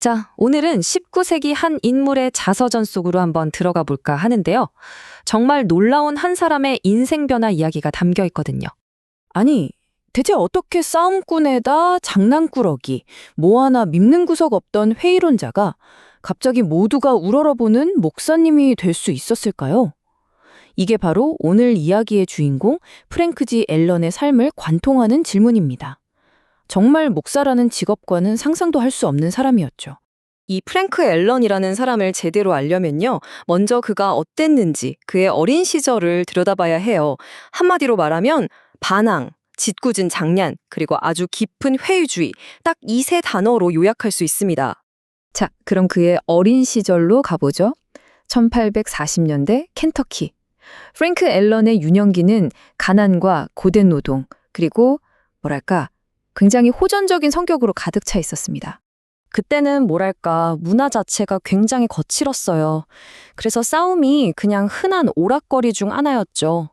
자, 오늘은 19세기 한 인물의 자서전 속으로 한번 들어가 볼까 하는데요. 정말 놀라운 한 사람의 인생 변화 이야기가 담겨 있거든요. 아니, 대체 어떻게 싸움꾼에다 장난꾸러기, 뭐 하나 밉는 구석 없던 회의론자가 갑자기 모두가 우러러보는 목사님이 될 수 있었을까요? 이게 바로 오늘 이야기의 주인공 프랭크 G 앨런의 삶을 관통하는 질문입니다. 정말 목사라는 직업과는 상상도 할 수 없는 사람이었죠. 이 프랭크 앨런이라는 사람을 제대로 알려면요. 먼저 그가 어땠는지 그의 어린 시절을 들여다봐야 해요. 한마디로 말하면 반항, 짓궂은 장난, 그리고 아주 깊은 회의주의, 딱 이 세 단어로 요약할 수 있습니다. 자, 그럼 그의 어린 시절로 가보죠. 1840년대 켄터키. 프랭크 앨런의 유년기는 가난과 고된 노동, 그리고 뭐랄까 굉장히 호전적인 성격으로 가득 차 있었습니다. 그때는 뭐랄까 문화 자체가 굉장히 거칠었어요. 그래서 싸움이 그냥 흔한 오락거리 중 하나였죠.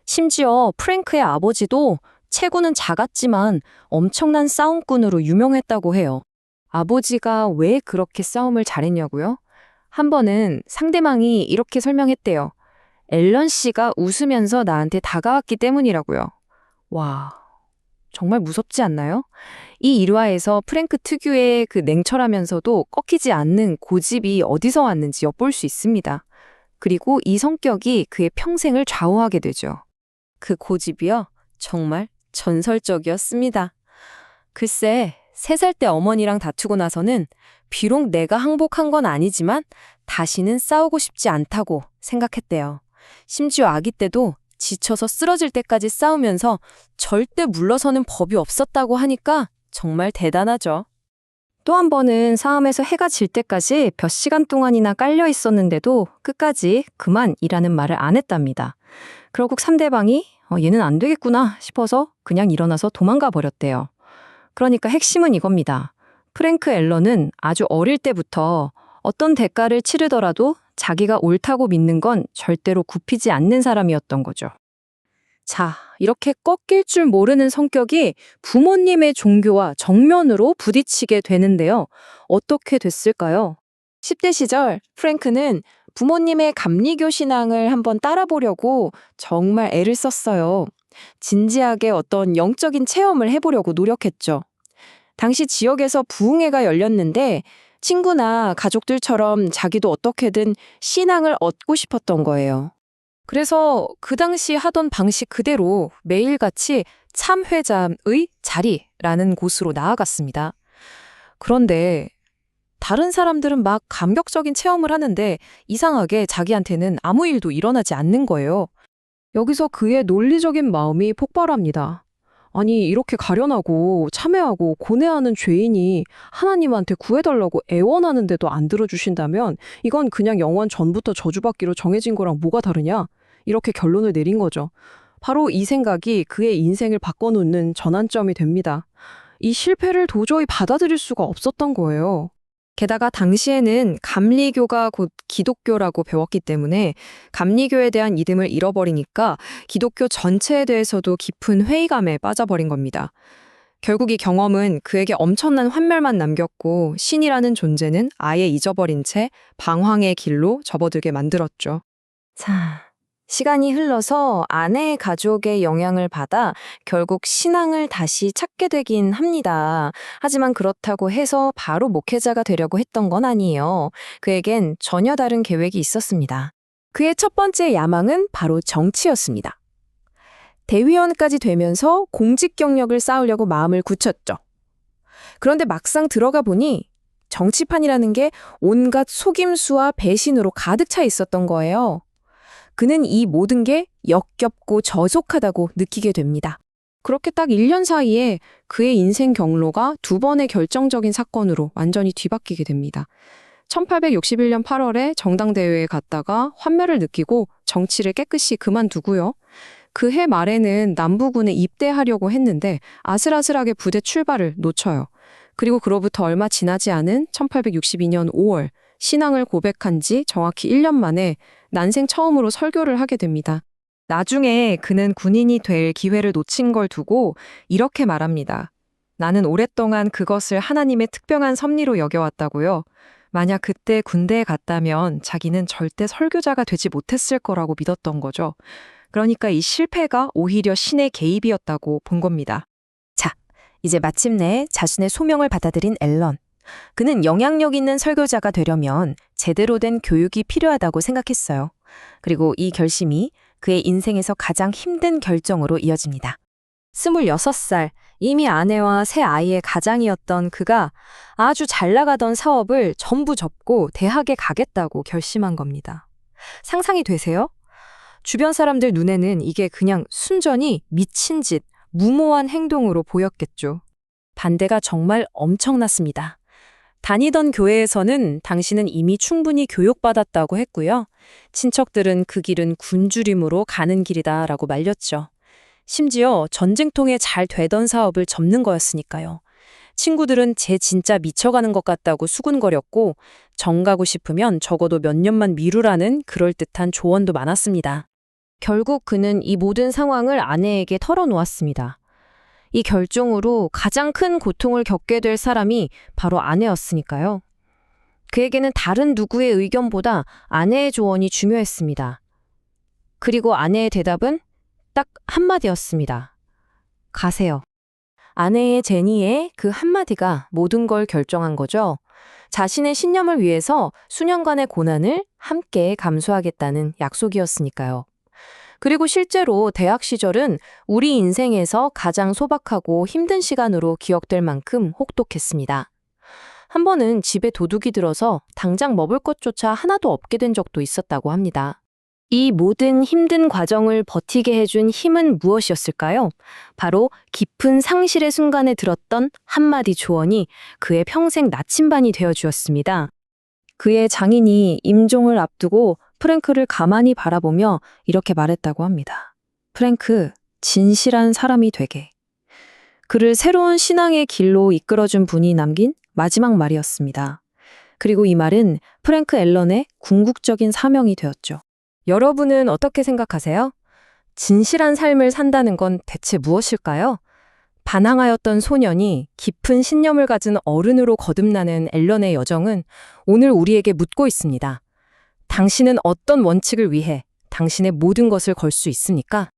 심지어 프랭크의 아버지도 체구는 작았지만 엄청난 싸움꾼으로 유명했다고 해요. 아버지가 왜 그렇게 싸움을 잘했냐고요? 한 번은 상대방이 이렇게 설명했대요. 앨런 씨가 웃으면서 나한테 다가왔기 때문이라고요. 와, 정말 무섭지 않나요? 이 일화에서 프랭크 특유의 그 냉철하면서도 꺾이지 않는 고집이 어디서 왔는지 엿볼 수 있습니다. 그리고 이 성격이 그의 평생을 좌우하게 되죠. 그 고집이요, 정말 전설적이었습니다. 글쎄, 3살 때 어머니랑 다투고 나서는 비록 내가 항복한 건 아니지만 다시는 싸우고 싶지 않다고 생각했대요. 심지어 아기 때도 지쳐서 쓰러질 때까지 싸우면서 절대 물러서는 법이 없었다고 하니까 정말 대단하죠. 또 한 번은 싸움에서 해가 질 때까지 몇 시간 동안이나 깔려 있었는데도 끝까지 그만이라는 말을 안 했답니다. 결국 상대방이 얘는 안 되겠구나 싶어서 그냥 일어나서 도망가 버렸대요. 그러니까 핵심은 이겁니다. 프랭크 앨런은 아주 어릴 때부터 어떤 대가를 치르더라도 자기가 옳다고 믿는 건 절대로 굽히지 않는 사람이었던 거죠. 자, 이렇게 꺾일 줄 모르는 성격이 부모님의 종교와 정면으로 부딪히게 되는데요. 어떻게 됐을까요? 10대 시절 프랭크는 부모님의 감리교 신앙을 한번 따라보려고 정말 애를 썼어요. 진지하게 어떤 영적인 체험을 해보려고 노력했죠. 당시 지역에서 부흥회가 열렸는데 친구나 가족들처럼 자기도 어떻게든 신앙을 얻고 싶었던 거예요. 그래서 그 당시 하던 방식 그대로 매일같이 참회장의 자리라는 곳으로 나아갔습니다. 그런데 다른 사람들은 막 감격적인 체험을 하는데 이상하게 자기한테는 아무 일도 일어나지 않는 거예요. 여기서 그의 논리적인 마음이 폭발합니다. 아니, 이렇게 가련하고 참회하고 고뇌하는 죄인이 하나님한테 구해달라고 애원하는데도 안 들어주신다면 이건 그냥 영원 전부터 저주받기로 정해진 거랑 뭐가 다르냐? 이렇게 결론을 내린 거죠. 바로 이 생각이 그의 인생을 바꿔놓는 전환점이 됩니다. 이 실패를 도저히 받아들일 수가 없었던 거예요. 게다가 당시에는 감리교가 곧 기독교라고 배웠기 때문에 감리교에 대한 믿음을 잃어버리니까 기독교 전체에 대해서도 깊은 회의감에 빠져버린 겁니다. 결국 이 경험은 그에게 엄청난 환멸만 남겼고 신이라는 존재는 아예 잊어버린 채 방황의 길로 접어들게 만들었죠. 자, 시간이 흘러서 아내의 가족의 영향을 받아 결국 신앙을 다시 찾게 되긴 합니다. 하지만 그렇다고 해서 바로 목회자가 되려고 했던 건 아니에요. 그에겐 전혀 다른 계획이 있었습니다. 그의 첫 번째 야망은 바로 정치였습니다. 대의원까지 되면서 공직 경력을 쌓으려고 마음을 굳혔죠. 그런데 막상 들어가 보니 정치판이라는 게 온갖 속임수와 배신으로 가득 차 있었던 거예요. 그는 이 모든 게 역겹고 저속하다고 느끼게 됩니다. 그렇게 딱 1년 사이에 그의 인생 경로가 2번의 결정적인 사건으로 완전히 뒤바뀌게 됩니다. 1861년 8월에 정당대회에 갔다가 환멸을 느끼고 정치를 깨끗이 그만두고요. 그 해 말에는 남부군에 입대하려고 했는데 아슬아슬하게 부대 출발을 놓쳐요. 그리고 그로부터 얼마 지나지 않은 1862년 5월 신앙을 고백한 지 정확히 1년 만에 난생 처음으로 설교를 하게 됩니다. 나중에 그는 군인이 될 기회를 놓친 걸 두고 이렇게 말합니다. 나는 오랫동안 그것을 하나님의 특별한 섭리로 여겨왔다고요. 만약 그때 군대에 갔다면 자기는 절대 설교자가 되지 못했을 거라고 믿었던 거죠. 그러니까 이 실패가 오히려 신의 개입이었다고 본 겁니다. 자, 이제 마침내 자신의 소명을 받아들인 앨런. 그는 영향력 있는 설교자가 되려면 제대로 된 교육이 필요하다고 생각했어요. 그리고 이 결심이 그의 인생에서 가장 힘든 결정으로 이어집니다. 26살, 이미 아내와 새 아이의 가장이었던 그가 아주 잘 나가던 사업을 전부 접고 대학에 가겠다고 결심한 겁니다. 상상이 되세요? 주변 사람들 눈에는 이게 그냥 순전히 미친 짓, 무모한 행동으로 보였겠죠. 반대가 정말 엄청났습니다. 다니던 교회에서는 당신은 이미 충분히 교육받았다고 했고요. 친척들은 그 길은 굶주림으로 가는 길이다라고 말렸죠. 심지어 전쟁통에 잘 되던 사업을 접는 거였으니까요. 친구들은 쟤 진짜 미쳐가는 것 같다고 수군거렸고 정 가고 싶으면 적어도 몇 년만 미루라는 그럴듯한 조언도 많았습니다. 결국 그는 이 모든 상황을 아내에게 털어놓았습니다. 이 결정으로 가장 큰 고통을 겪게 될 사람이 바로 아내였으니까요. 그에게는 다른 누구의 의견보다 아내의 조언이 중요했습니다. 그리고 아내의 대답은 딱 한마디였습니다. 가세요. 아내의 제니의 그 한마디가 모든 걸 결정한 거죠. 자신의 신념을 위해서 수년간의 고난을 함께 감수하겠다는 약속이었으니까요. 그리고 실제로 대학 시절은 우리 인생에서 가장 소박하고 힘든 시간으로 기억될 만큼 혹독했습니다. 한 번은 집에 도둑이 들어서 당장 먹을 것조차 하나도 없게 된 적도 있었다고 합니다. 이 모든 힘든 과정을 버티게 해준 힘은 무엇이었을까요? 바로 깊은 상실의 순간에 들었던 한마디 조언이 그의 평생 나침반이 되어주었습니다. 그의 장인이 임종을 앞두고 프랭크를 가만히 바라보며 이렇게 말했다고 합니다. 프랭크, 진실한 사람이 되게. 그를 새로운 신앙의 길로 이끌어준 분이 남긴 마지막 말이었습니다. 그리고 이 말은 프랭크 앨런의 궁극적인 사명이 되었죠. 여러분은 어떻게 생각하세요? 진실한 삶을 산다는 건 대체 무엇일까요? 반항하였던 소년이 깊은 신념을 가진 어른으로 거듭나는 앨런의 여정은 오늘 우리에게 묻고 있습니다. 당신은 어떤 원칙을 위해 당신의 모든 것을 걸 수 있습니까?